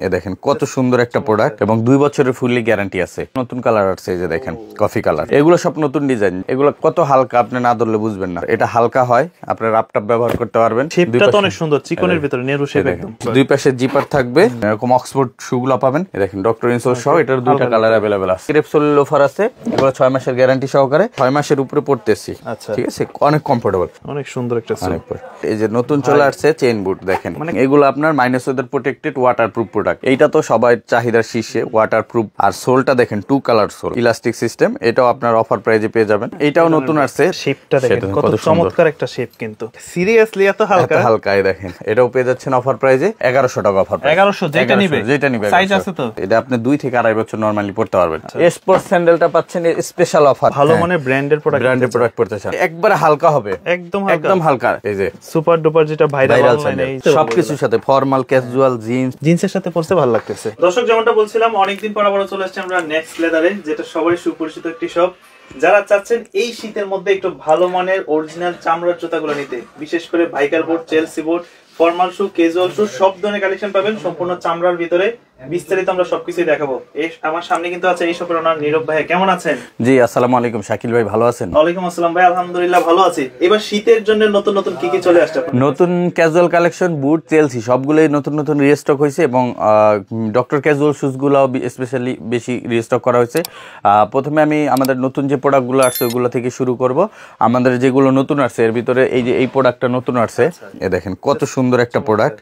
এ দেখেন কত সুন্দর একটা প্রোডাক্ট এবং 2 বছরের ফুললি গ্যারান্টি আছে। নতুন কালার আসছে, এই যে দেখেন কফি কালার। এগুলো সব নতুন ডিজাইন। এগুলো কত হালকা, আপনি না ধরলে বুঝবেন না। এটা হালকা হয়, আপনি রাপটাপ ব্যবহার করতে পারবেন। শেপটা তো অনেক সুন্দর, চিকনের ভিতরে নেরু শেপ একদম। দুই পাশে জিপার থাকবে, এরকম অক্সফোর্ড শুগুলো পাবেন। এই দেখেন ডক্টর ইনসোল সহ এটার দুইটা কালার अवेलेबल আছে। ক্রেপসোল লোফার আছে, এগুলো 6 মাসের গ্যারান্টি সহকারে, 6 মাসের উপরে পড়তেছি। আচ্ছা, ঠিক আছে, অনেক কমফোর্টেবল, অনেক সুন্দর একটা সোল। এই যে নতুন চলে আসছে চেইন বুট, দেখেন এগুলো আপনার minus weather protected waterproof product. এইটা তো সবাই চাহিদার শীর্ষে, ওয়াটারপ্রুফ। আর সোলটা দেখেন 2 কালার সোল, ইলাস্টিক সিস্টেম। এটাও আপনার অফার প্রাইজে পেয়ে যাবেন। এটাও নতুন আসছে, শেপটা দেখেন কত চমৎকার একটা শেপ, কিন্তু সিরিয়াসলি এত হালকা, হালকাই দেখেন। এটাও পেয়ে যাচ্ছেন অফার প্রাইজে 1100 টাকা অফার প্রাইস। 1100 যেটা নিবে সাইজ আছে তো, এটা আপনি 2 থেকে 2.5 বছর নরমালি পড়তে পারবেন। স্পোর্টস স্যান্ডেলটা পাচ্ছেন স্পেশাল অফার। ভালো মানে ব্র্যান্ডের প্রোডাক্ট পড়তে চান, একবারে হালকা হবে, একদম হালকা। এই যে সুপার ডুপার যেটা ভাইরাল স্যান্ডেল, সবকিছুর সাথে ফর্মাল, ক্যাজুয়াল, জিন্সের সাথে পরতে ভালো লাগতেছে। দর্শক, যেমনটা বলছিলাম, অনেকদিন পর আবার চলে আসছে আমরা নেক্সট লেদারে, যেটা সবারই সুপরিচিত একটি শপ। যারা চাচ্ছেন এই শীতের মধ্যে একটু ভালো মানের অরিজিনাল চামড়ার জুতাগুলো নিতে, বিশেষ করে biker boot, Chelsea boot, formal shoe, casual shoe, সব ধরনের কালেকশন পাবেন সম্পূর্ণ চামড়ার ভিতরে। বিস্তারিত আমরা সবকিছুই দেখাবো। আমার সামনে কিন্তু আছে এই শপের ওনার নীরব ভাই। কেমন আছেন? জি, আসসালামু আলাইকুম। শাকিল ভাই ভালো আছেন? ওয়ালাইকুম আসসালাম ভাই, আলহামদুলিল্লাহ ভালো আছি। এবার শীতের জন্য নতুন নতুন কি কি চলে আসছে? নতুন ক্যাজুয়াল কালেকশন, বুট, চেলসি সবগুলোই নতুন রিস্টক হয়েছে এবং ডক্টর ক্যাজুয়াল শুজ গুলো স্পেশালি বেশি রিস্টক করা হয়েছে। প্রথমে আমি আমাদের নতুন যে প্রোডাক্টগুলো আসছে ওগুলো থেকে শুরু করব। আমাদের যেগুলো নতুন আসছে এর ভিতরে এই যে এই প্রোডাক্টটা নতুন আসছে, এ দেখেন কত সুন্দর একটা প্রোডাক্ট।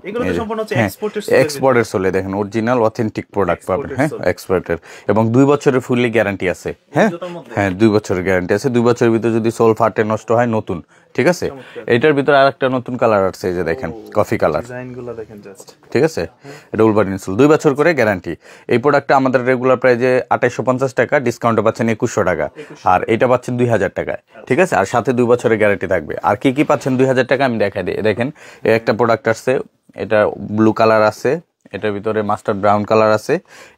এগুলো তো সম্পূর্ণ হচ্ছে এক্সপোর্টের সোলে, দেখেন অরিজিনাল অথেন্টিক প্রোডাক্ট পাবেন। হ্যাঁ, এক্সপোর্টের এবং 2 বছরের ফুললি গ্যারান্টি আছে। হ্যাঁ 2 বছরের গ্যারান্টি আছে। 2 বছরের ভিতরে যদি সোল ফাটে, নষ্ট হয়, নতুন। ঠিক আছে, এটার ভিতরে আরেকটা নতুন কালার আসছে, এই যে দেখেন কফি কালার। ডিজাইনগুলো দেখেন জাস্ট। ঠিক আছে, এটা উলভারিন সোল, 2 বছর করে গ্যারান্টি। এই প্রোডাক্টটা আমাদের রেগুলার প্রাইসে 2850 টাকা, ডিসকাউন্টে পাচ্ছেন 2100 টাকা, আর এটা পাচ্ছেন 2000 টাকায়। ঠিক আছে, আর সাথে 2 বছরের গ্যারান্টি থাকবে। আর কি কি পাচ্ছেন 2000 টাকা আমি দেখাই দিই। দেখেন এই একটা প্রোডাক্ট আসছে, এটা ব্লু কালার আছে, এটার ভিতরে মাস্টার্ড ব্রাউন কালার আছে।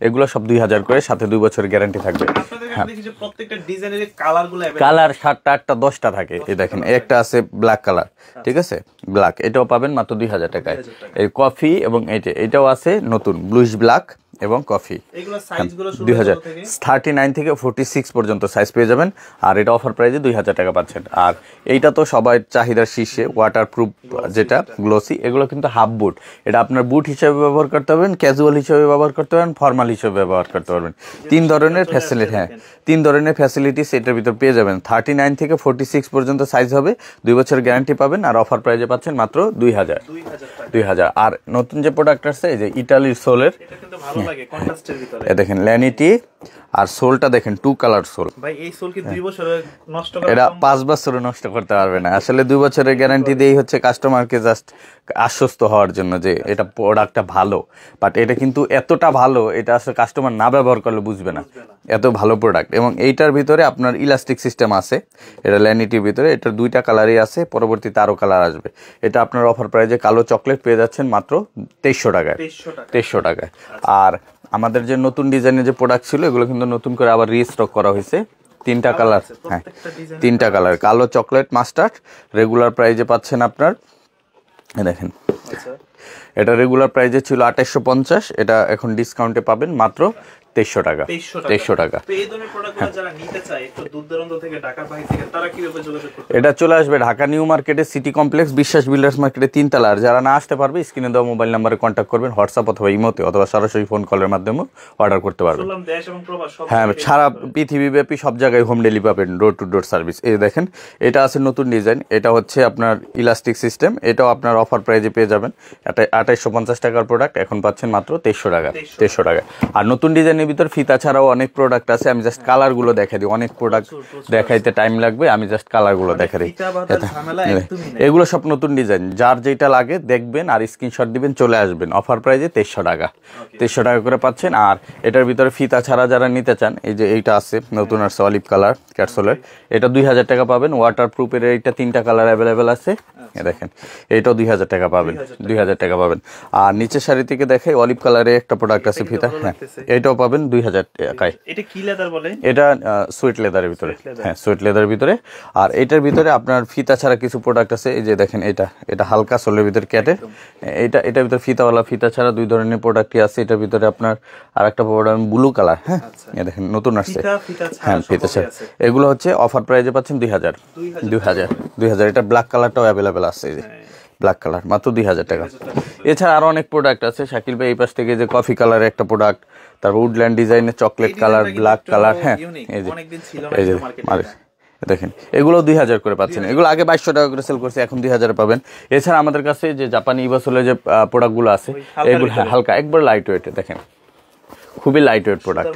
এগুলো সব 2000 করে, সাথে 2 বছরের গ্যারান্টি থাকবে। কালার 7টা 8টা 10টা থাকে। এই দেখেন একটা আছে ব্ল্যাক কালার, ঠিক আছে, ব্ল্যাক, এটাও পাবেন মাত্র 2000 টাকায়। এই কফি এবং এটাও আছে নতুন ব্লুইশ ব্ল্যাক এবং কফি। 39 থেকে 46 পর্যন্ত সাইজ পেয়ে যাবেন, আর এটা অফার প্রাইসে 2000 টাকা পাচ্ছেন। আর এইটা তো সবাই চাহিদার শীর্ষে, ওয়াটারপ্রুফ যেটা গ্লোসি। এগুলো কিন্তু হাফ বুট, এটা আপনার বুট হিসেবে ব্যবহার করতে পারবেন, ক্যাজুয়াল হিসেবে ব্যবহার করতে পারবেন, ফর্মাল হিসেবে ব্যবহার করতে পারবেন। 3 ধরনের ফ্যাসিলিটি, হ্যাঁ 3 ধরনের ফ্যাসিলিটিস এটার ভিতর পেয়ে যাবেন। 39 থেকে 46 পর্যন্ত সাইজ হবে, 2 বছরের গ্যারান্টি পাবেন, আর অফার প্রাইসে পাচ্ছেন মাত্র 2000। আর নতুন যে প্রোডাক্ট আসছে, এই যে ইটালির সোলের, দেখেন ল্যানিটি, আর সোলটা দেখেন 2 কালার সোল। ভাই এই সোল কি 2 বছরে নষ্ট করা? এটা 5 বছরে নষ্ট করতে পারবে না। আসলে 2 বছরের গ্যারান্টি দেই হচ্ছে কাস্টমারকে জাস্ট আশ্বস্ত হওয়ার জন্য যে এটা প্রোডাক্টটা ভালো। বাট এটা কিন্তু এতটা ভালো, এটা আসলে কাস্টমার না ব্যবহার করলে বুঝবে না এত ভালো প্রোডাক্ট। এবং এইটার ভিতরে আপনার ইলাস্টিক সিস্টেম আছে, এটা ল্যানিটির ভিতরে। এটার 2টা কালারই আছে, পরবর্তীতে আরও কালার আসবে। এটা আপনার অফার প্রাইজে কালো চকলেট পেয়ে যাচ্ছেন মাত্র 2300 টাকায়। 2300 টাকায়। আর আমাদের যে নতুন ডিজাইনের যে প্রোডাক্ট ছিল, এগুলো কিন্তু নতুন করে আবার রিস্টক করা হয়েছে। 3টা কালার, হ্যাঁ 3টা কালার, কালো, চকলেট, মাস্টার্ড। রেগুলার প্রাইজে পাচ্ছেন আপনার, দেখেন এটা রেগুলার প্রাইজে ছিল 2850, এটা এখন ডিসকাউন্টে পাবেন মাত্র 2300 টাকা। 2300 টাকা। এটা চলে আসবে ঢাকা নিউ মার্কেটে, সিটি কমপ্লেক্স, বিশ্বাস বিল্ডার্স মার্কেটে 3 তলা। আর যারা না আসতে পারবে, স্ক্রিনে দেওয়া মোবাইল নাম্বারে কন্ট্যাক্ট করবেন, হোয়াটসঅ্যাপ অথবা ইমোতে অথবা সরাসরি ফোন কলের মাধ্যমে অর্ডার করতে পারবেন। হ্যাঁ, সারা পৃথিবীব্যাপী সব জায়গায় হোম ডেলিভারি পাবেন, ডোর টু ডোর সার্ভিস। এই দেখেন এটা আছে নতুন ডিজাইন, এটা হচ্ছে আপনার ইলাস্টিক সিস্টেম। এটাও আপনার অফার প্রাইজে পেয়ে যাবেন। এটা 2850 টাকার প্রোডাক্ট, এখন পাচ্ছেন মাত্র 2300 টাকা। 2300 টাকা। আর নতুন ডিজাইন ভিতর ফিতা ছাড়াও অনেক প্রোডাক্ট আছে। আমি জাস্ট কালারগুলো দেখাই দিই, অনেক প্রোডাক্ট দেখাইতে টাইম লাগবে, আমি জাস্ট কালারগুলো দেখাই দিই। এগুলো সব নতুন ডিজাইন, যার যেটা লাগে দেখবেন আর স্ক্রিনশট দিবেন, চলে আসবেন। অফার প্রাইজে 2300 টাকা। 2300 টাকা করে পাচ্ছেন। আর এটার ভিতরে ফিতা ছাড়া যারা নিতে চান, এই যে এইটা আছে নতুন আসছে অলিভ কালার ক্যাটসোলের, এটা 2000 টাকা পাবেন। ওয়াটারপ্রুফের এইটা 3টা কালার অ্যাভেলেবেল আছে, দেখেন এইটাও 2000 টাকা পাবেন। 2000 টাকা পাবেন। আর নিচের শাড়ি থেকে দেখাই অলিভ কালারে একটা প্রোডাক্ট আছে ফিতা, হ্যাঁ এটাও পাবেন 2000 টাকায়। এটা কি লেদার বলে? এটা সুইট লেদারের ভিতরে, হ্যাঁ সুইট লেদারের ভিতরে। আর এটার ভিতরে আপনার ফিতা ছাড়া কিছু প্রোডাক্ট আছে, এই যে দেখেন এটা হালকা সোলের ভিতরে ক্যাটের, এটার ভিতরে ফিতাওয়ালা, ফিতা ছাড়া দুই ধরনের প্রোডাক্টই আছে। এটার ভিতরে আপনার আর একটা প্রোডাক্ট ব্লু কালার, হ্যাঁ এই দেখেন নতুন আসছে, হ্যাঁ ফিতা ছাড়া। এগুলো হচ্ছে অফার প্রাইজে পাচ্ছেন 2000। এটা ব্ল্যাক কালারটাও অ্যাভেলেবেল আছে, এই যে ব্ল্যাক কালার মাত্র 2000 টাকা। এছাড়া আরো অনেক প্রোডাক্ট আছে শাকিল ভাই, এই পাশ থেকে যে কফি কালারের একটা প্রোডাক্ট, তারপর উডল্যান্ড ডিজাইনের চকলেট কালার, ব্ল্যাক কালার, হ্যাঁ এই যে দেখেন এগুলো 2000 করে পাচ্ছেন। এগুলো আগে 2200 টাকা করে সেল করছে, এখন 2000 পাবেন। এছাড়া আমাদের কাছে যে জাপানি ইভাসোলের যে প্রোডাক্টগুলো আছে এগুলো হালকা একবার লাইট ওয়েট, দেখেন খুবই লাইট ওয়েট প্রোডাক্ট,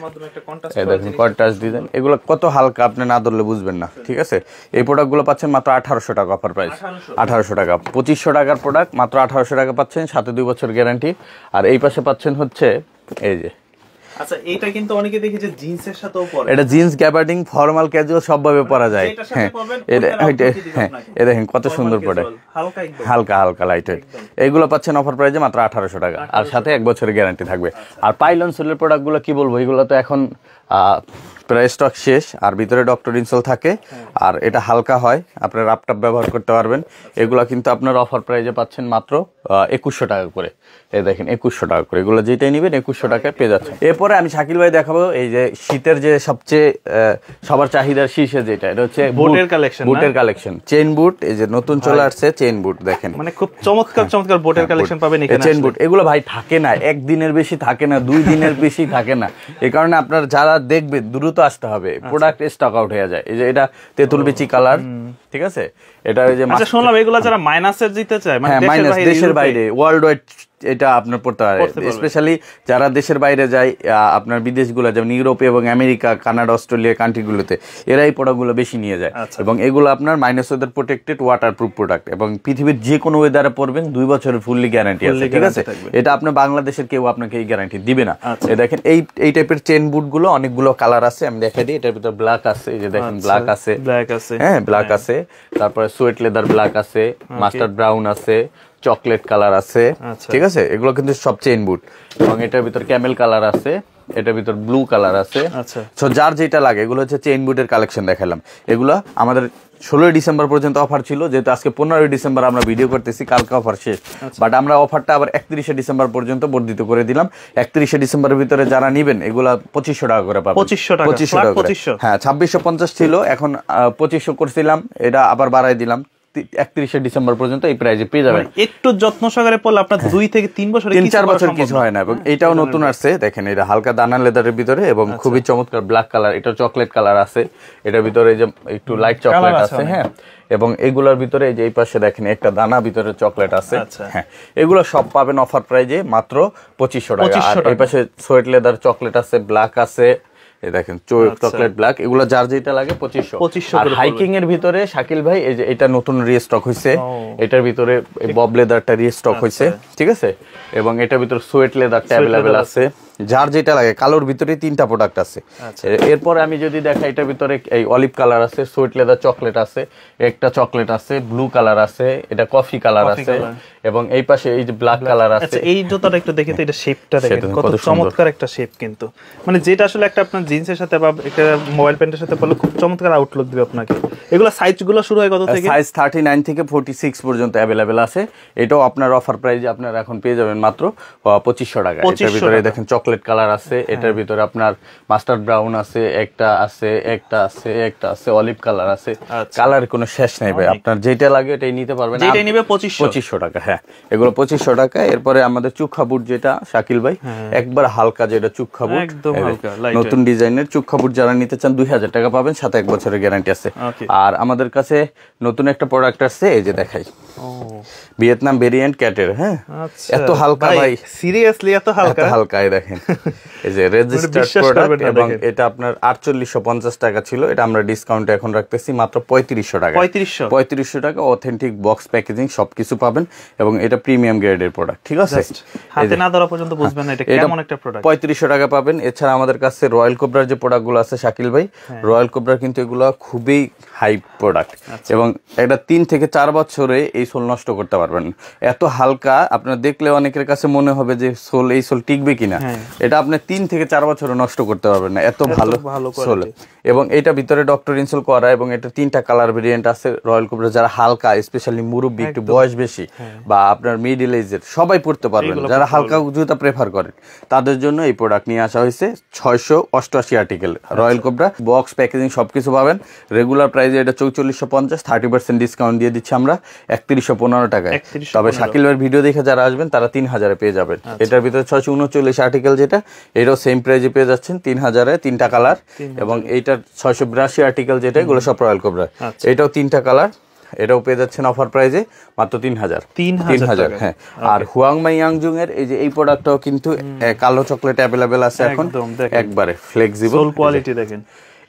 এই দেখেন কন্ট্রাস্ট ডিজাইন, এগুলো কত হালকা আপনি না ধরলে বুঝবেন না, ঠিক আছে। এই প্রোডাক্টগুলো পাচ্ছেন মাত্র 1800 টাকা অফার প্রাইস, 1800 টাকা। 2500 টাকার প্রোডাক্ট মাত্র 1800 টাকা পাচ্ছেন, সাথে 2 বছর গ্যারান্টি। আর এই পাশে পাচ্ছেন হচ্ছে এই যে, আচ্ছা এটা কিন্তু অনেকে দেখি যে জিন্সের সাথেও পরে, এটা জিন্স, গ্যাবার্ডিং, ফর্মাল, ক্যাজুয়াল সবভাবে পরা যায়, হ্যাঁ এই দেখেন কত সুন্দর প্রোডাক্ট, হালকা হালকা লাইট ওয়েট। এইগুলো পাচ্ছেন অফার প্রাইসে মাত্র 1800 টাকা, আর সাথে 1 বছরের গ্যারান্টি থাকবে। আর পাইলন সোলের প্রোডাক্টগুলো কি বলবো, এগুলো তো এখন প্রায় স্টক শেষ, আর ভিতরে ডক্টর ইনসোল থাকে, আর এটা হালকা হয়, আপনার রাপটাপ ব্যবহার করতে পারবেন। এগুলো কিন্তু আপনার অফার প্রাইজে পাচ্ছেন মাত্র 2100 টাকা করে, এই দেখেন 2100 টাকা করে, এগুলো যেটাই নেবেন 2100 টাকায় পেয়ে যাচ্ছে। এরপরে আমি শাকিল ভাই দেখাবো এই যে শীতের যে সবচেয়ে সবার চাহিদার শীর্ষে যেটা, এটা হচ্ছে বুটের কালেকশন, বুটের কালেকশন, চেইন বুট, এই যে নতুন চলে আসছে চেইন বুট, দেখেন মানে খুব চমৎকার চমৎকার বুটের কালেকশন পাবেন এখানে। চেইন বুট এগুলো ভাই থাকে না, 1 দিনের বেশি থাকে না, 2 দিনের বেশি থাকে না, এই কারণে আপনার যারা দেখবে দ্রুত আসতে হবে, প্রোডাক্ট স্টক আউট হয়ে যায়। এই যে এটা তেঁতুল বিচি কালার, ঠিক আছে। এটা ওই যে আচ্ছা শুনলাম এগুলো যারা মাইনাসের দিতে চায়, মানে দেশের বাইরে ওয়ার্ল্ড ওয়াইড এটা আপনার পড়তে পারে, স্পেশালি যারা দেশের বাইরে যায়, আপনার বিদেশগুলো যেমন ইউরোপে এবং আমেরিকা, কানাডা, অস্ট্রেলিয়া কান্ট্রিগুলোতে, এরা এই প্রোডাক্টগুলো বেশি নিয়ে যায়। এবং এগুলো আপনার minus weather protected, waterproof product, এবং পৃথিবীর যে কোনো ওয়েদারে পড়বেন 2 বছরের ফুললি গ্যারান্টি আছে, ঠিক আছে। এটা আপনার বাংলাদেশের কেউ আপনাকে এই গ্যারান্টি দিবে না। দেখেন এই টাইপের চেইন বুট গুলো অনেকগুলো কালার আছে, আমি দেখাই দিই। এটার ভিতর ব্ল্যাক আছে, এই যে দেখেন ব্ল্যাক আছে, হ্যাঁ ব্ল্যাক আছে, তারপরে সুয়েট লেদার ব্ল্যাক আছে, মাস্টার্ড ব্রাউন আছে, চকলেট কালার আছে, ঠিক আছে। এগুলো কিন্তু সব চেইন বুট, এবং এটার ভিতর ক্যামেল কালার আছে, এটার ভিতর ব্লু কালার আছে। সো যার যেটা লাগে, এগুলো হচ্ছে চেইন বুটের কালেকশন দেখালাম। এগুলো আমাদের 16 ডিসেম্বর পর্যন্ত অফার ছিল, যেহেতু আজকে 15 ডিসেম্বর আমরা ভিডিও করতেছি, কালকে অফার শেষ, বাট আমরা অফারটা আবার 31 ডিসেম্বর পর্যন্ত বর্ধিত করে দিলাম। 31 ডিসেম্বরের ভিতরে যারা নিবেন এগুলা 2500 টাকা করে পাবেন, 2500 টাকা করে, হ্যাঁ 2650 ছিল, এখন 2500 করছিলাম, এটা আবার বাড়াই দিলাম। 31 ডিসেম্বর পর্যন্ত এই প্রাইজে পেয়ে যাবেন। একটু যত্ন সহকারে পড়লে আপনার 2 থেকে 3 বছর, 3-4 বছর কিছু হয় না। এবং এটাও নতুন আসছে, দেখেন এটা হালকা দানা লেদারের ভিতরে, এবং খুবই চমৎকার ব্ল্যাক কালার, এটা চকলেট কালার আছে, এটার ভিতরে যে একটু লাইট চকলেট আছে, হ্যাঁ। এবং এগুলোর ভিতরে এই যে এই পাশে দেখেন একটা দানা ভিতরে চকলেট আছে, হ্যাঁ। এগুলো সব পাবেন অফার প্রাইজে মাত্র 2500 টাকা। আর এই পাশে সোয়েট লেদার চকলেট আছে, ব্ল্যাক আছে, এই দেখেন চকলেট ব্ল্যাক, এগুলো যার যেটা লাগে 2500। আর হাইকিং এর ভিতরে শাকিল ভাই এই যে এটা নতুন রিস্টক হইছে, এটার ভিতরে বব লেদারটা রিস্টক হইছে, ঠিক আছে। এবং এটার ভিতরে সোয়েট লেদারটা अवेलेबल আছে, যার যেটা লাগে। কালোর ভিতরে 3টা প্রোডাক্ট আছে। এরপর আমি যদি দেখা, এটার ভিতরে এই অলিভ কালার আছে, সুইট লেদার চকলেট আছে, একটা চকলেট আছে, ব্লু কালার আছে, এটা কফি কালার আছে, এবং এই পাশে এই যে ব্ল্যাক কালার আছে। আচ্ছা এই জুতাটা একটু দেখে তো, এটা শেপটা দেখেন কত চমৎকার একটা শেপ, কিন্তু মানে যেটা আসলে একটা আপনার জিন্সের সাথে বা একটা মোবাইল প্যান্টের সাথে পরলে খুব চমৎকার আউটলুক দিবে আপনাকে। এগুলো সাইজগুলো শুরু হয় কত থেকে? সাইজ 39 থেকে 46 পর্যন্ত अवेलेबल আছে। এটাও আপনার অফার প্রাইসে আপনারা এখন পেয়ে যাবেন মাত্র 2500 টাকা। এটার ভিতরে দেখেন চকলেট কালার আছে, এটার ভিতরে আপনার মাস্টার্ড ব্রাউন আছে, একটা আছে অলিভ কালার আছে। কালার কোনো শেষ নাই ভাই, আপনার যেটা লাগে এটাই নিতে পারবেন। যেটাই নেবে 2500 টাকা, হ্যাঁ এগুলো 2500 টাকা। এরপরে আমাদের চুক্কা বুট যেটা শাকিল ভাই একবার হালকা, যেটা চুক্কা বুট নতুন ডিজাইনের চুক্কা বুট, যারা নিতে চান 2000 টাকা পাবেন, সাথে 1 বছরের গ্যারান্টি আছে। আর আমাদের কাছে নতুন একটা প্রোডাক্ট আছে, এই যে দেখাই, ভিয়েতনাম ভেরিয়েন্ট ক্যাটের, হ্যাঁ এত হালকা ভাই, সিরিয়াসলি এত হালকা, এই দেখেন এই যে রেজিস্টার্ড প্রোডাক্ট, এবং এটা আপনার 4850 টাকা ছিল, এটা আমরা ডিসকাউন্টে এখন রাখতেছি মাত্র 3500 টাকা। 3500 টাকা, অথেন্টিক বক্স প্যাকেজিং সবকিছু পাবেন, এবং এটা প্রিমিয়াম গ্রেডের প্রোডাক্ট, ঠিক আছে। হাতে না ধরা পর্যন্ত বুঝবেন না এটা কেমন একটা প্রোডাক্ট। 3500 টাকা পাবেন। এছাড়া আমাদের কাছে রয়্যাল কোবরার যে প্রোডাক্টগুলো আছে শাকিল ভাই, রয়্যাল কোবরার কিন্তু এগুলো খুবই হাই প্রোডাক্ট এবং এটা 3 থেকে 4 বছরে এই সোল নষ্ট করতে পারবেন। এত হালকা, আপনার দেখলে অনেকের কাছে মনে হবে যে এই সোল টিকবে কিনা, এটা আপনি 3 থেকে 4 বছরে নষ্ট করতে পারবেন না, এত ভালো সোল। এবং এটা ভিতরে ডক্টর ইনসোল করা এবং এটা 3টা কালার ভেরিয়েন্ট আছে রয়্যাল কোবরা। যারা হালকা, স্পেশালি মুরব্বী, একটু বয়স বেশি বা আপনার মিডল এজের সবাই পড়তে পারবেন। যারা হালকা জুতা প্রেফার করেন তাদের জন্য এই প্রোডাক্ট নিয়ে আসা হয়েছে। 688 article royal cobra, box packaging সবকিছু পাবেন। রেগুলার প্রাইসে এটা 4450, 30% ডিসকাউন্ট দিয়ে দিচ্ছি আমরা 3115 টাকায়। তবে শাকিল ভাইয়ের ভিডিও দেখে যারা আসবেন তারা 3000-এ পেয়ে যাবেন। এটার ভিতরে 639 আর্টিকেল, যেটা এটাও সেম প্রাইসে পেয়ে যাচ্ছেন 3000-এ, 3টা কালার। এবং এইটার 682 আর্টিকেল, যেটা এগুলো সব রয়্যাল কোবরা, এটাও 3টা কালার, এটাও পেয়ে যাচ্ছেন অফার প্রাইসে মাত্র 3000। হ্যাঁ, আর হুয়াংমাই ইয়াংজুং এর এই যে এই প্রোডাক্টটাও কিন্তু কালো চকলেট অ্যাভেলেবেল আছে এখন, একবারে ফ্লেক্সিবল কোয়ালিটি দেখেন।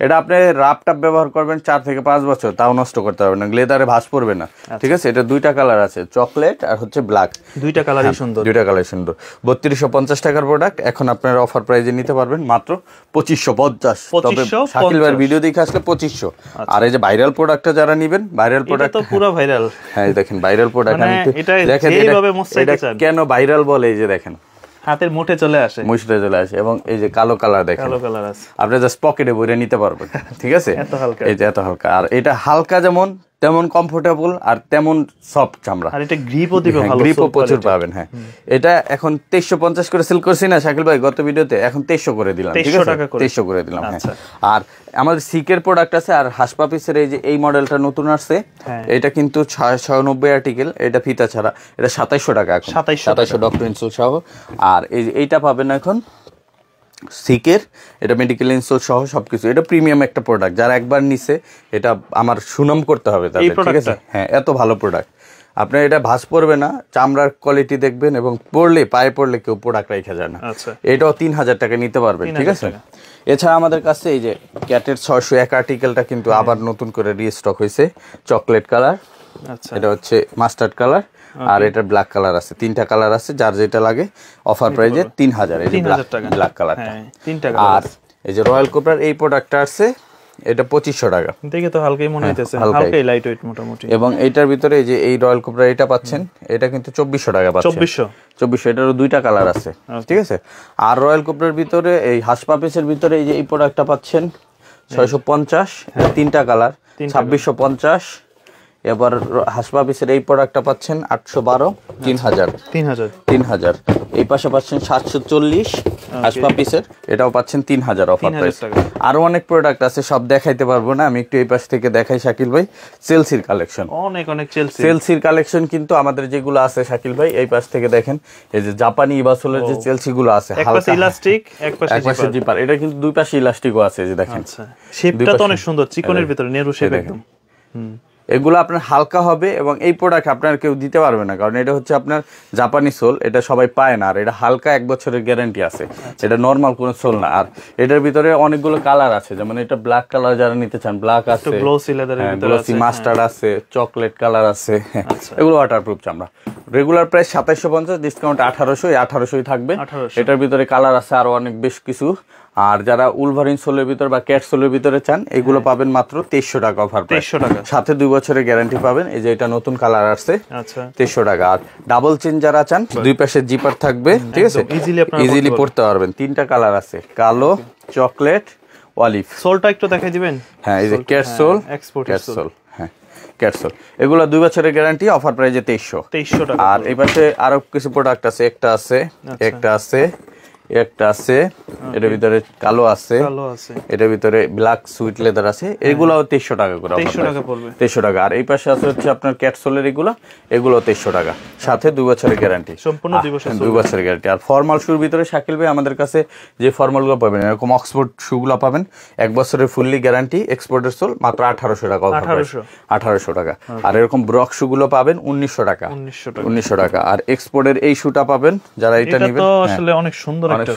এটা আপনি রাপ টাপ ব্যবহার করবেন 4 থেকে 5 বছর, তাও নষ্ট করতে পারবেন না, লেদারে ভাঁজ পড়বে না। ঠিক আছে, এটা 2টা কালার আছে, চকলেট আর হচ্ছে ব্ল্যাক। 2টা কালারই সুন্দর, 2টা কালারই সুন্দর। 3250 টাকার প্রোডাক্ট এখন আপনারা অফার প্রাইসে নিতে পারবেন মাত্র 2550। তবে শাকিল ভাইয়ের ভিডিও দেখে আসলে 2500। আর এই যে ভাইরাল প্রোডাক্টটা যারা নেবেন, ভাইরাল প্রোডাক্ট তো পুরো ভাইরাল। হ্যাঁ দেখেন ভাইরাল প্রোডাক্ট, আমি দেখেন এটা কেন ভাইরাল বলে, এই যে দেখেন হাতের মুঠে চলে আসে, এবং এই যে কালো কালার দেখেন, কালো কালার আছে, আপনি জাস্ট পকেটে ভরে নিতে পারবেন। ঠিক আছে, এত হালকা, এই যে এত হালকা। আর এটা হালকা যেমন তেমন কমফোর্টেবল আর তেমন সফট চামড়া, আর এটা গ্রিপও দিবে ভালো, গ্রিপও প্রচুর পাবেন। হ্যাঁ, এটা এখন 2350 করে সেল করছি না শাকিল ভাই গত ভিডিওতে, এখন 2300 করে দিলাম। ঠিক আছে, 2300 করে দিলাম। হ্যাঁ, আর আমাদের সিকের প্রোডাক্ট আছে, আর হাসপাপিসের এই যে এই মডেলটা নতুন আসছে, এটা কিন্তু 690 আর্টিকেল, এটা ফিতা ছাড়া, এটা 2700 টাকা এখন, 2700 ডক্টর ইনসোল সহ। আর এই যে এইটা পাবেন এখন সিকের, এটা মেডিকেল ইনসোল সহ সবকিছু। এটা প্রিমিয়াম একটা প্রোডাক্ট, যারা একবার নিছে এটা আমার সুনাম করতে হবে তাদের। ঠিক আছে, হ্যাঁ, এত ভালো প্রোডাক্ট। আপনার এটা ভাঁজ পড়বে না, চামড়ার কোয়ালিটি দেখবেন, এবং পড়লে পায়ে পড়লে কেউ প্রোডাক্ট রেখে যায় না। এটাও 3000 টাকা নিতে পারবেন। ঠিক আছে, এছাড়া আমাদের কাছে এই যে ক্যাটের 601 আর্টিকেলটা কিন্তু আবার নতুন করে রিস্টক হয়েছে, চকলেট কালার, এটা হচ্ছে মাস্টার্ড কালার, আর এটা ব্ল্যাক কালার আছে। 3টা কালার আছে, যার যেটা লাগে অফার প্রাইসে 3000। এই যে ব্ল্যাক কালারটা। আর এই যে রয়্যাল কোবরার এই প্রোডাক্টটা আছে, এটা 2500 টাকা। দেখে তো হালকাই মনে হইতেছে, হালকাই লাইট ওয়েট মোটামুটি। এবং এইটার ভিতরে এই যে এই রয়্যাল কোবরা এটা পাচ্ছেন, এটা কিন্তু 2400 টাকা পাচ্ছেন। 2400, এটারও 2টা কালার আছে। ঠিক আছে, আর রয়্যাল কোবরার ভিতরে এই হাসপাপিসের ভিতরে এই যে এই প্রোডাক্টটা পাচ্ছেন 650, 3টা কালার, 2650। এবার হাসপাপিসের এই প্রোডাক্টটা পাচ্ছেন 812, 3000। এই পাশে পাচ্ছেন 740 হাসপাপিসের, এটাও পাচ্ছেন 3000 অফার প্রাইস। আরো অনেক প্রোডাক্ট আছে, সব দেখাইতে পারবো না, আমি একটু এই পাশ থেকে দেখাই শাকিল ভাই। চেলসির কালেকশন, অনেক চেলসির কালেকশন কিন্তু আমাদের যেগুলো আছে শাকিল ভাই, এই পাশ থেকে দেখেন, এই যে জাপানি ইবাসলের যে চেলসি গুলো আছে, হালকা ইলাস্টিক, এক পাশে জিপার, এটা কিন্তু দুই পাশে ইলাস্টিকও আছে, যে দেখেন শেপটা তো অনেক সুন্দর, চিকনের ভিতরে নেরু শেপ একদম। এগুলো আপনার হালকা হবে, এবং এই প্রোডাক্ট আপনার কেউ দিতে পারবে না, কারণ এটা হচ্ছে আপনার জাপানি সোল, এটা সবাই পায় না। আর এটা হালকা 1 বছরের গ্যারান্টি আছে, এটা নর্মাল কোনো সোল না। আর এটার ভিতরে অনেকগুলো কালার আছে, যেমন এটা ব্ল্যাক কালার যারা নিতে চান, ব্ল্যাক আছে, গ্লোসি মাস্টার্ড আছে, চকলেট কালার আছে, এগুলো ওয়াটারপ্রুফ চামড়া। রেগুলার প্রাইস 2750, ডিসকাউন্ট 1800, 1800 থাকবে। এটার ভিতরে কালার আছে আরো অনেক বেশ কিছু। আর যারা উলভারিন সোলের ভিতরে বা ক্যাট সোলের ভিতরে চান, এগুলো পাবেন মাত্র 2300 টাকা অফার প্রাইস, সাথে 2 বছরের গ্যারান্টি পাবেন। এই যে এটা নতুন কালার আসছে, 2300 টাকা। আর ডাবল চেন যারা চান, 2 পাশে জিপার থাকবে। ঠিক আছে, ইজিলি পড়তে পারবেন। 3টা কালার আছে, কালো, চকলেট, অলিভ। সোলটা একটু দেখাই দিবেন। হ্যাঁ, এই যে ক্যাট সোল, ক্যাট সোল, হ্যাঁ ক্যাটসোল, এগুলো 2 বছরের গ্যারান্টি, অফার প্রাইসে 2300 টাকা। আর এই পাশে আরো কিছু প্রোডাক্ট আছে, একটা আছে, একটা আছে, এটার ভিতরে কালো আছে, এটার ভিতরে ব্ল্যাক সুইট লেদার আছে, এগুলাও 2300 টাকা করে, 2300 টাকা। আর এই পাশে আছে হচ্ছে আপনার ক্যাটসোলের এগুলো 2300 টাকা, সাথে 2 বছরের গ্যারান্টি, সম্পূর্ণ 2 বছরের গ্যারান্টি। আর ফর্মাল শুর ভিতরে শাকিল ভাই আমাদের কাছে যে ফর্মালগুলো পাবেন, এরকম অক্সফোর্ড শুগুলো পাবেন, 1 বছরের ফুললি গ্যারান্টি, এক্সপোর্টের সোল, মাত্র 1800 টাকা, 1800 টাকা। আর এরকম ব্রক শুগুলো পাবেন 1900 টাকা। আর এক্সপোর্টের এই শুটা পাবেন, যারা এটা নেবেন, আসলে অনেক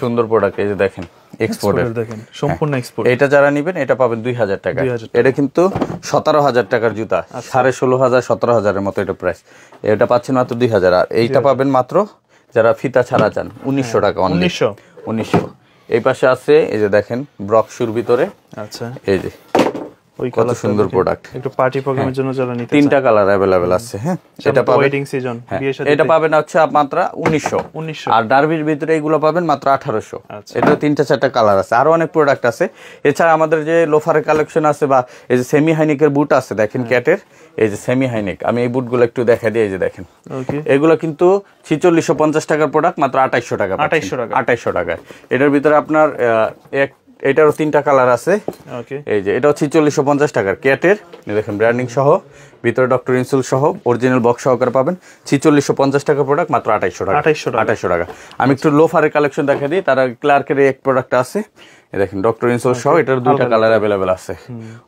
সুন্দর প্রোডাক্ট। এই যে দেখেন এক্সপোর্টের, দেখেন সম্পূর্ণ এক্সপোর্ট। এটা যারা নেবেন এটা পাবেন 2000 টাকা। এটা কিন্তু 17000 টাকার জুতা, 16500 17000 মতো এটা প্রাইস, এটা পাচ্ছেন মাত্র 2000। আর এইটা পাবেন মাত্র যারা ফিতা ছাড়া চান 1900 টাকা, 1900। এই পাশে আছে এই যে দেখেন ব্রক শুর ভিতরে, আচ্ছা এই যে ওই কত সুন্দর প্রোডাক্ট, একটু পার্টি প্রোগ্রামের জন্য যারা নিতে চান তিনটা কালার अवेलेबल আছে। হ্যাঁ, এটা পাবেন ওয়েডিং সিজন, বিয়ে শাদী, এটা পাবেন হচ্ছে মাত্র 1900 আর ডার্বির ভিতরে এগুলো পাবেন মাত্র 1800। এটা তিনটা চারটা কালার আছে, আরো অনেক প্রোডাক্ট আছে। এছাড়া আমাদের যে লোফারের কালেকশন আছে বা এই যে সেমি হাইনেকের বুট আছে দেখেন ক্যাটের, এই যে সেমি হাইনেক, আমি এই বুটগুলো একটু দেখা দিই। এই যে দেখেন এগুলো কিন্তু 4650 টাকার প্রোডাক্ট, মাত্র 2800 টাকা, 2800 টাকায়। এটার ভিতরে আপনার এটারও তিনটা কালার আছে। এই যে এটাও 4650 টাকার ক্যাটের, দেখেন ব্র্যান্ডিং সহ, ভিতরে ডক্টর ইনসুল সহ অরিজিনাল বক্স সহকারে পাবেন। 4650 টাকার প্রোডাক্ট, মাত্র 2800 টাকা। আমি একটু লোফারের কালেকশন দেখা দিই। তারা ক্লার্কের এক প্রোডাক্ট আছে, দেখেন ডক্টর ইনসোল সহ, এটার দুইটা কালার अवेलेबल আছে।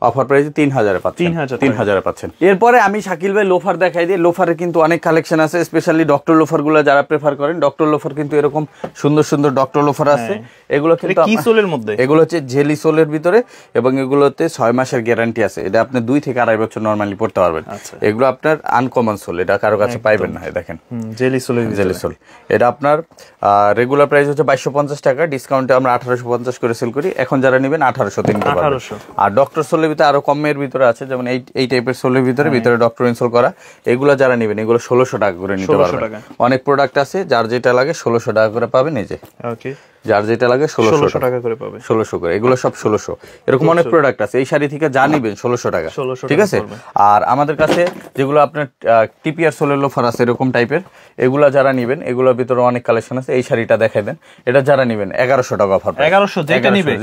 অফার প্রাইসে 3000 এ পাচ্ছেন, 3000 এ পাচ্ছেন। এরপরে আমি শাকিল ভাই লোফার দেখাই দিই। লোফারে কিন্তু অনেক কালেকশন আছে, স্পেশালি ডক্টর লোফার গুলো যারা প্রেফার করেন। ডক্টর লোফার কিন্তু এরকম সুন্দর সুন্দর ডক্টর লোফার আছে। এগুলো কিন্তু কি সোলের মধ্যে, এগুলো হচ্ছে জেলি সোলের ভিতরে, এবং এগুলোতে 6 মাসের গ্যারান্টি আছে। এটা আপনি 2 থেকে 2.5 বছর নরমালি পড়তে পারবেন। এগুলো আপনার আনকমন সোল, এটা কারো কাছে পাইবেন না। দেখেন জেলি সোল, এটা আপনার রেগুলার প্রাইস হচ্ছে 2250 টাকা, ডিসকাউন্টে আমরা 1850 করে সেল করি। এখন যারা নেবেন 1800 তে নিতে পারবেন। আর ডক্টর সোলের ভিতরে আরো কমের ভিতরে আছে, যেমন এই টাইপের সোলের ভিতরে ডক্টর ইনসোল করা, এগুলো যারা নেবেন এগুলো 1600 টাকা করে নিতে পারবেন। অনেক প্রোডাক্ট আছে, যার যেটা লাগে 1600 টাকা করে পাবেন। এই যে যার যেটা লাগে 1600 টাকা করে পাবে, 1600 করে। এগুলো সব 1600। এরকম অনেক প্রোডাক্ট আছে। এই শাড়ি থেকে যা নিবেন 1600 টাকা, ঠিক আছে। আর আমাদের কাছে যেগুলো আপনার টিপিআর সোলের লোফার আছে এরকম টাইপের, এগুলো যারা নিবেন এগুলোর ভিতরে অনেক কালেকশন আছে। এই শাড়িটা দেখাই দেন, এটা যারা নিবেন 1100 টাকা অফার। 1100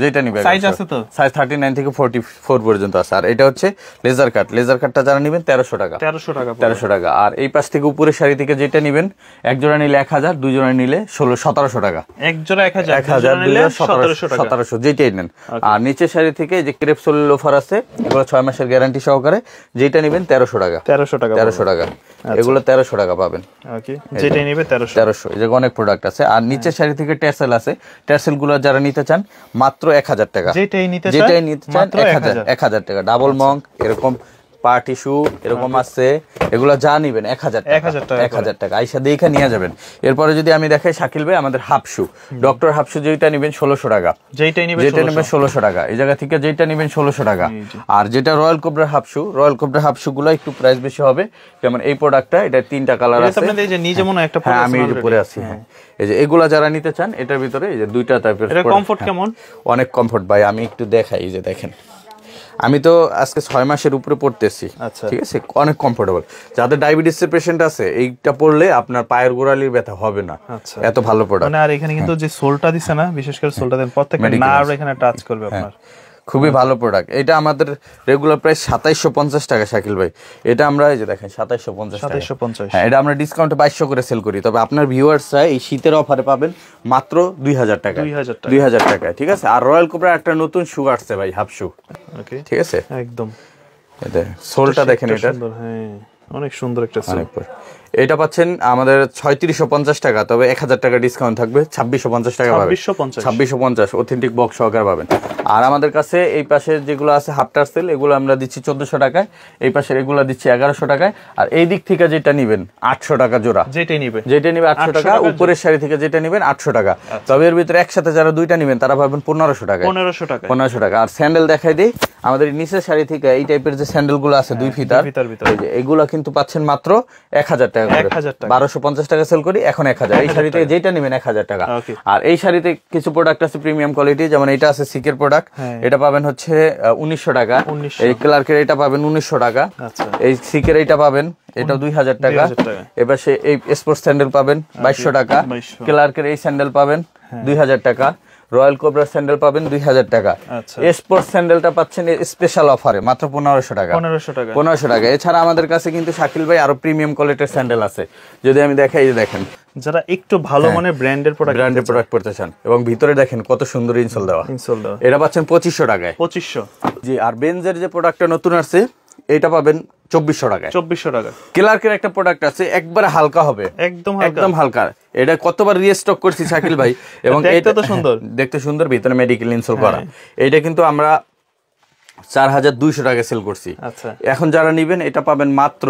যেটা নিবে সাইজ আছে তো, সাইজ 39 থেকে 44 পর্যন্ত আছে। আর এটা হচ্ছে লেজার কাটটা যারা নিবেন 1300 টাকা, 1300 টাকা। আর এই পাশ থেকে উপরের শাড়ি থেকে যেটা নিবেন, এক জোড়া নিলে 1000, দুই জোড়া নিলে 1700 টাকা। এক জোড়া 1000, 1700 যেটাই নেন। আর নিচের শাড়ি থেকে যে ক্রেপ সোলের লোফার আছে, এগুলো 6 মাসের গ্যারান্টি সহকারে, যেটা নেবেন 1300 টাকা, 1300 টাকা। এগুলো 1300 টাকা পাবেন, যেটাই নেবে 1300। এই যে অনেক প্রোডাক্ট আছে। আর নিচের শাড়ি থেকে টার্সেল আছে, টার্সেল গুলো যারা নিতে চান মাত্র 1000 টাকা, যেটাই নিতে চান 1000 টাকা। ডাবল মঙ্ক এরকম পার্টি শু এরকম আছে, এগুলো যা নিবেন 1000 টাকা আইসা দেখে নিয়ে যাবেন। এরপরে যদি আমি দেখাই শাকিল ভাই, আমাদের হাফ শু, ডক্টর হাফ শু যেটা নিবেন 1600 টাকা, যেটা নিবেন 1600 টাকা। এই জায়গা থেকে যেটা নিবেন 1600 টাকা। আর যেটা রয়্যাল কোবরা হাফ শু গুলো একটু প্রাইস বেশি হবে। যেমন এই প্রোডাক্টটা, এটা তিনটা কালার আছে। এই যে নিজে মনে একটা আমি এই যে পরে আছি, হ্যাঁ। এই যে এগুলা যারা নিতে চান, এটার ভিতরে এই যে দুইটা টাইপের। এটা কমফোর্ট কেমন? অনেক কমফোর্ট ভাই, আমি একটু দেখাই। এই যে দেখেন, আমি তো আজকে 6 মাসের উপরে পড়তেছি, ঠিক আছে, অনেক কমফোর্টেবল। যাদের ডায়াবেটিসের পেশেন্ট আছে, এইটা পড়লে আপনার পায়ের গোড়ালির ব্যথা হবে না, এত ভালো প্রোডাক্ট। আর এখানে কিন্তু যে সোলটা দিছে না, বিশেষ করে সোলটা দেন প্রত্যেকটা নার্ভ এখানে টাচ করবে আপনার, খুবই ভালো প্রোডাক্ট। এটা আমাদের রেগুলার প্রাইস 2750 টাকা শাকিল ভাই। এটা আমরা এই যে দেখেন 2750। হ্যাঁ, এটা আমরা ডিসকাউন্টে 2200 করে সেল করি। তবে আপনার ভিউয়ার্সরা এই শীতের অফারে পাবেন মাত্র 2000 টাকা, 2000 টাকায়, ঠিক আছে। আর রয়্যাল কোবরা একটা নতুন শু আসছে ভাই, হাফ শু, ঠিক আছে, একদম। এটা সোলটা দেখেন, এটা হ্যাঁ অনেক সুন্দর একটা সোল। এটা পাচ্ছেন আমাদের 3650 টাকা, তবে 1000 টাকা ডিসকাউন্ট থাকবে, 2650 টাকা পাবেন, 2650 অথেন্টিক বক্স সহকারে পাবেন। আর আমাদের কাছে এই পাশে যেগুলো আছে হাফ টার্সেল, এগুলো আমরা দিচ্ছি 1400 টাকায়, এই পাশের এগুলো দিচ্ছি 1100 টাকায়। আর এই দিক থেকে যেটা নিবেন 800 টাকা জোড়া, যেটাই নিবে 800 টাকা। উপরের শাড়ি থেকে যেটা নিবেন 800 টাকা। তবে এর ভিতরে একসাথে যারা দুইটা নিবেন তারা পাবেন 1500 টাকা, 1500 টাকা। আর স্যান্ডেল দেখাই দিই, আমাদের নিচের শাড়ি থেকে এই টাইপের যে স্যান্ডেল গুলো আছে 2 ফিতার, এগুলো কিন্তু পাচ্ছেন মাত্র 1000 টাকা, 1250 টাকা সেল করি, এখন 1000। এই শাড়ি থেকে যেটা নেবেন 1000 টাকা। আর এই শাড়িতে কিছু প্রোডাক্ট আছে প্রিমিয়াম কোয়ালিটি, যেমন এটা আছে সিকের প্রোডাক্ট, এটা পাবেন হচ্ছে 1900 টাকা। এই ক্লার্কের এটা পাবেন 1900 টাকা। এই সিকের এটা পাবেন, এটা 2000 টাকা। এবার এই স্পোর্টস স্যান্ডেল পাবেন 2200 টাকা। ক্লার্কের এই স্যান্ডেল পাবেন 2000 টাকা। রয়্যাল কোবরা স্যান্ডেল পাবেন 2000 টাকা। স্পোর্টস স্যান্ডেলটা পাচ্ছেন স্পেশাল অফারে মাত্র 1500 টাকা, 1500 টাকা। এছাড়া আমাদের কাছে কিন্তু শাকিল ভাই আরো প্রিমিয়াম কোয়ালিটির স্যান্ডেল আছে, যদি আমি দেখাই, যে দেখেন, যারা একটু ভালো মানের ব্র্যান্ডের প্রোডাক্ট পড়তে চান, এবং ভিতরে দেখেন কত সুন্দর ইনসোল দেওয়া, এটা পাচ্ছেন 2500 টাকায়, 2500। জি। আর বেনজের যে প্রোডাক্টটা নতুন আসছে, এটা পাবেন 2400 টাকায়, 2400 টাকা। ক্লার্কের একটা প্রোডাক্ট আছে, একবারে হালকা হবে, একদম হালকা। এটা কতবার রিস্টক করছি শাকিল ভাই, এবং এটা তো সুন্দর, দেখতে সুন্দর, ভিতরে মেডিকেল ইনসোল করা। এটা কিন্তু আমরা 4200 টাকা সেল করছি। এখন যারা নিবেন এটা পাবেন মাত্র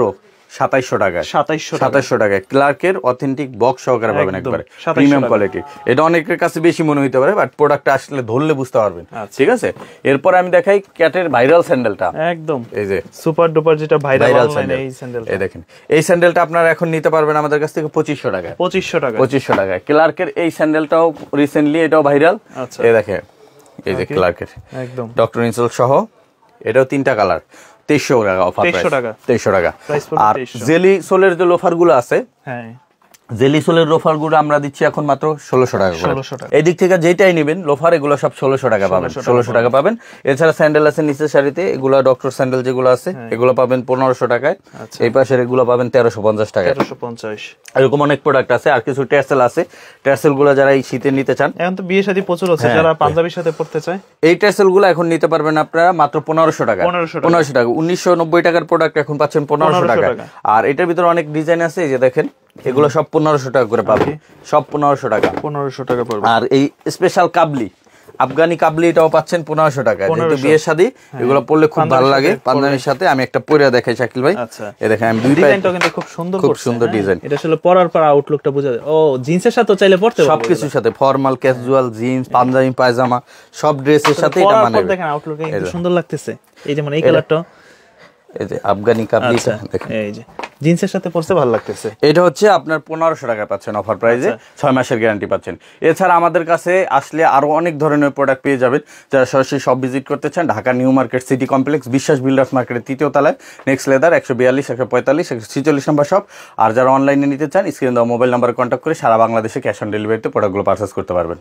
2700 টাকায়। 2700 টাকায় ক্লার্কের অথেন্টিক বক্স সহকারে পাবেন, একদম, একবারে 2700 প্রিমিয়াম টাকা। কোয়ালিটি। এটা অনেকের কাছে বেশি মনে হইতে পারে, বাট প্রোডাক্টটা আসলে ধরলে বুঝতে পারবেন। ঠিক আছে, এরপর আমি দেখাই ক্যাটের ভাইরাল স্যান্ডেলটা। একদম এই যে সুপার ডুপার যেটা ভাইরাল স্যান্ডেল, এই স্যান্ডেল, এই দেখেন এই স্যান্ডেলটা আপনারা এখন নিতে পারবেন আমাদের কাছ থেকে 2500 টাকায়। 2500 টাকায় ক্লার্কের এই স্যান্ডেলটাও রিসেন্টলি এটাও ভাইরাল। আচ্ছা, এই দেখেন এই যে ক্লার্কের একদম ডক্টর ইনসোল সহ, এটাও 3টা কালার, 2300 টাকা অফার প্রাইস, 2300 টাকা। আর জেলি সোলের যে লোফার গুলো আছে, হ্যাঁ জেলি সোলের লোফার গুলো আমরা দিচ্ছি এখন মাত্র 1600 টাকা করে। এই দিক থেকে যেটাই নেবেন লোফার, এগুলো সব 1600 টাকা পাবেন, 1600 টাকা পাবেন। এছাড়া স্যান্ডেল আছে নিচের সারিতে, এগুলো ডক্টর স্যান্ডেল যেগুলো আছে এগুলো পাবেন 1500 টাকায়। এই পাশের এগুলো পাবেন 1350 টাকায়। 1350 এরকম অনেক প্রোডাক্ট আছে। আর কিছু ট্যাসেল আছে, ট্যাসেল গুলো যারা এই শীতে নিতে চান, এখন তো বিয়ে শাদী প্রচুর হচ্ছে, যারা পাঞ্জাবির সাথে পড়তে চায় এই ট্যাসেল গুলো এখন নিতে পারবেন আপনারা মাত্র 1500 টাকা। 1500 টাকা 1990 টাকার প্রোডাক্ট এখন পাচ্ছেন 1500 টাকা। আর এটার ভিতরে অনেক ডিজাইন আছে, এই যে দেখেন এগুলো সব 1500 টাকা করে পাবেন, সব 1500 টাকা, 1500 টাকা পড়বে। আর এই স্পেশাল কাবলি, আফগানি কাবলি, এটাও পাচ্ছেন 1500 টাকা। যেহেতু বিয়ে শাদী এগুলো পরলে খুব ভালো লাগে পাঞ্জাবির সাথে। আমি একটা পরে দেখাই শাকিল ভাই। আচ্ছা, এই দেখেন আমি দুইটা, ডিজাইনটা কিন্তু খুব সুন্দর, খুব সুন্দর ডিজাইন। এটা আসলে পরার পর আউটলুকটা বোঝা যায়। ও জিন্সের সাথে চাইলে পড়তে পারবে, সবকিছুর সাথে, ফর্মাল, ক্যাজুয়াল, জিন্স, পাঞ্জাবি, পায়জামা, সব ড্রেসের সাথে এটা মানাবে। দেখেন আউটলুকটা কিন্তু সুন্দর লাগতেছে। এই যেমন এই কালারটা, এই যে আফগানি কাবলিটা দেখেন, এই যে জিন্সের সাথে পরতে ভালো লাগতেছে। এটা হচ্ছে আপনার 1500 টাকা পাচ্ছেন অফার প্রাইসে, 6 মাসের গ্যারান্টি পাচ্ছেন। এছাড়া আমাদের কাছে আসলে আরো অনেক ধরনের প্রোডাক্ট পেয়ে যাবেন। যারা সরাসরি সব ভিজিট করতে চান, Dhaka new market city complex, বিশ্বাস বিল্ডার্স মার্কেটের 3য় তলায়, নেক্সট লেদার 142, 145, 146 নম্বর শপ। আর যারা অনলাইনে নিতে চান, স্ক্রিনে দেওয়া মোবাইল নাম্বারে কন্ট্যাক্ট করে সারা বাংলাদেশে ক্যাশ অন ডেলিভারিতে প্রোডাক্টগুলো পারচেস করতে পারবেন।